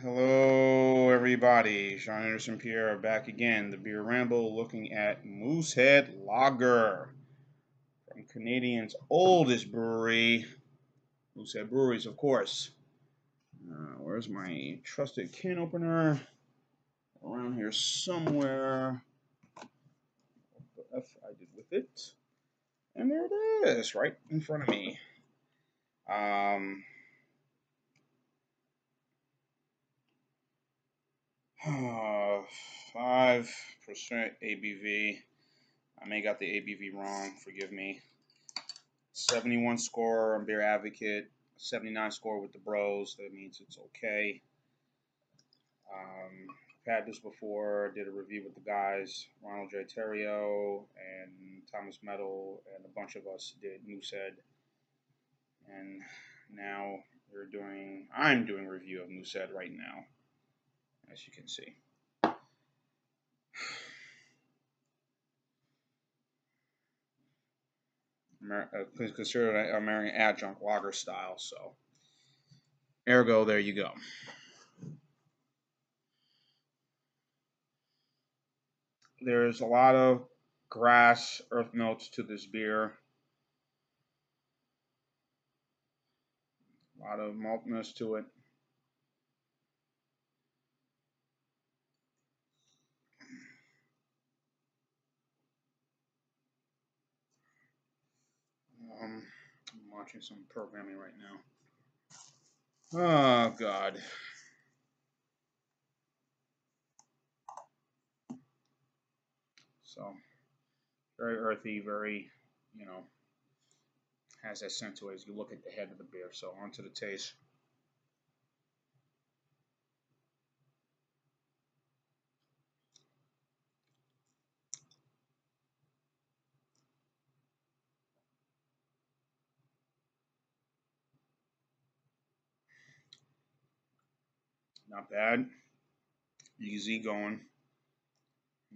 Hello, everybody. Sean Anderson Pierre back again. The Beer Ramble looking at Moosehead Lager from Canadian's oldest brewery, Moosehead Breweries, of course. Where's my trusted can opener? Around here somewhere. What the F I did with it? And there it is, right in front of me. Um, 5% ABV. I may got the ABV wrong. Forgive me. 71 score on Beer Advocate. 79 score with the Bros. That means it's okay. I've had this before. Did a review with the guys, Ronald J. Terrio and Thomas Metal, and a bunch of us did Moosehead. And now I'm doing a review of Moosehead right now, as you can see. Considered an American Adjunct Lager style, so ergo, there you go. There's a lot of grass, earth notes to this beer. A lot of maltness to it. I'm watching some programming right now. Oh, God. So, very earthy, very, has that scent to it as you look at the head of the beer. So, onto the taste. Not bad. Easy going.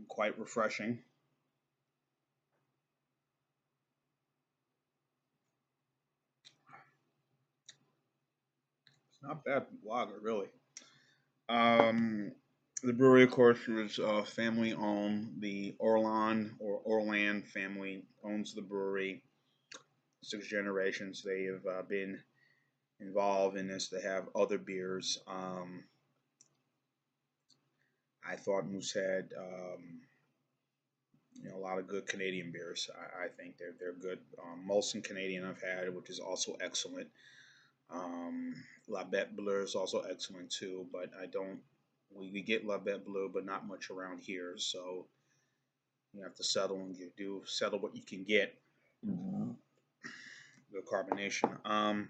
Quite refreshing. It's not bad lager, really. The brewery, of course, is family owned. The Oland family owns the brewery. 6 generations. They have been involved in this. They have other beers. I thought Moosehead, a lot of good Canadian beers. I think they're good. Molson Canadian I've had, which is also excellent. La Bête Bleue is also excellent too, but I don't. We get La Bête Bleue, but not much around here, so you have to settle and settle what you can get. The carbonation.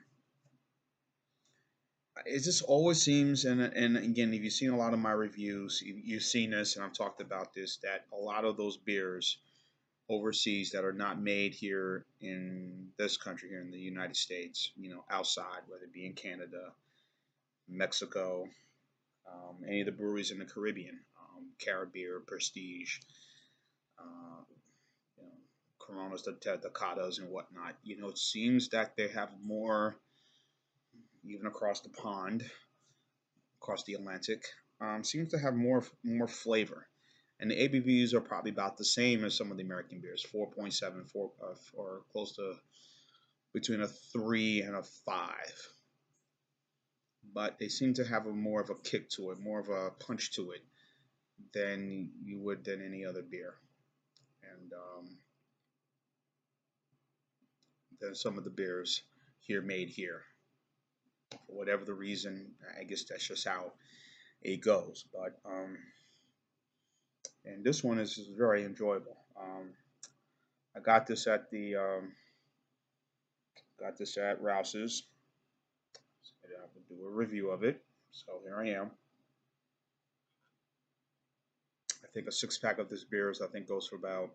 It just always seems, and again, if you've seen a lot of my reviews, you've seen this, and I've talked about this, that a lot of those beers overseas that are not made here in this country, here in the United States, outside, whether it be in Canada, Mexico, any of the breweries in the Caribbean, Caribbean, Prestige, uh, you know, Coronas, the Tecatas, and whatnot. It seems that they have more, even across the pond, across the Atlantic, seems to have more flavor. And the ABVs are probably about the same as some of the American beers, 4.7, 4, or close to between a 3 and a 5. But they seem to have more of a kick to it, more of a punch to it than you would than any other beer. And than some of the beers made here. For whatever the reason, I guess that's just how it goes. But and this one is very enjoyable. I got this at Rouse's. I will do a review of it. So here I am. I think a 6 pack of this beer goes for about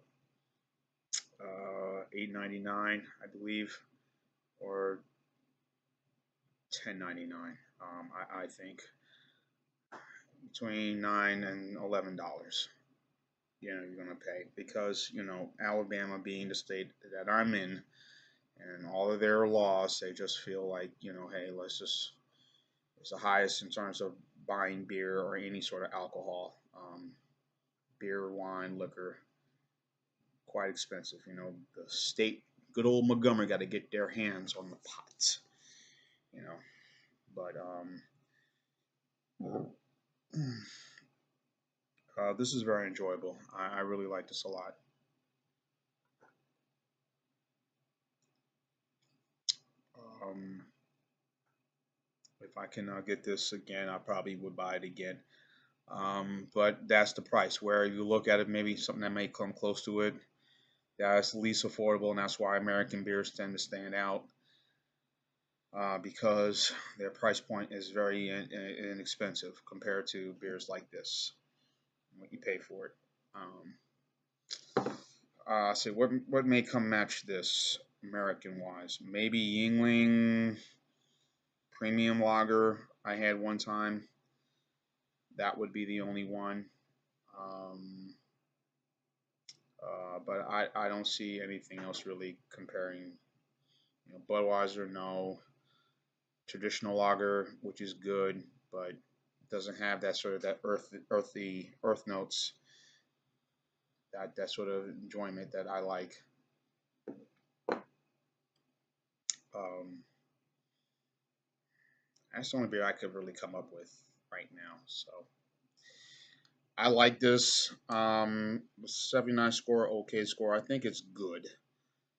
$8.99, I believe, or $10.99. I think between $9 and $11. You're gonna pay because Alabama being the state that I'm in, and all of their laws, they just feel like hey, it's the highest in terms of buying beer or any sort of alcohol. Beer, wine, liquor, quite expensive. You know, the state, good old Montgomery, got to get their hands on the pots. You know, but this is very enjoyable. I really like this a lot. Um, if I can get this again, I probably would buy it again. But that's the price. Where you look at it, maybe something that may come close to it. That's least affordable, and that's why American beers tend to stand out because their price point is very inexpensive compared to beers like this. What you pay for it. So what may come match this American wise? Maybe Yingling Premium Lager I had one time. That would be the only one. Um, but I don't see anything else really comparing. You know, Budweiser, no. Traditional lager, which is good, but doesn't have that sort of that earth notes, that sort of enjoyment that I like. Um, that's the only beer I could really come up with right now. So I like this 79 score, okay score. I think it's good.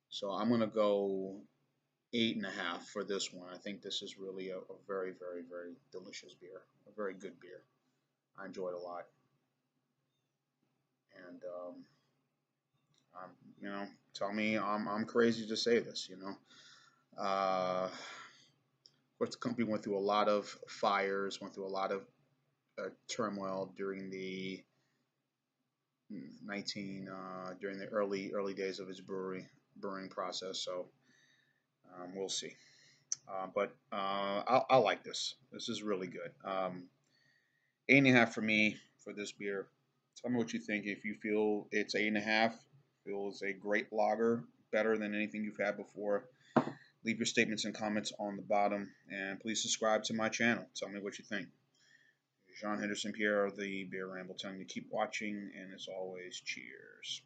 So I'm gonna go 8.5 for this one. I think this is really a very, very, very delicious beer. A very good beer. I enjoy it a lot. And you know, tell me I'm crazy to say this. You know, of course the company went through a lot of fires, went through a lot of turmoil during the during the early days of its brewing process. So we'll see. But I like this. This is really good. 8.5 for me for this beer. Tell me what you think. If you feel it's 8.5, feels a great lager, better than anything you've had before. Leave your statements and comments on the bottom, and please subscribe to my channel. Tell me what you think. Jean Henderson Pierre of the Beer Ramble telling you to keep watching, and as always, cheers.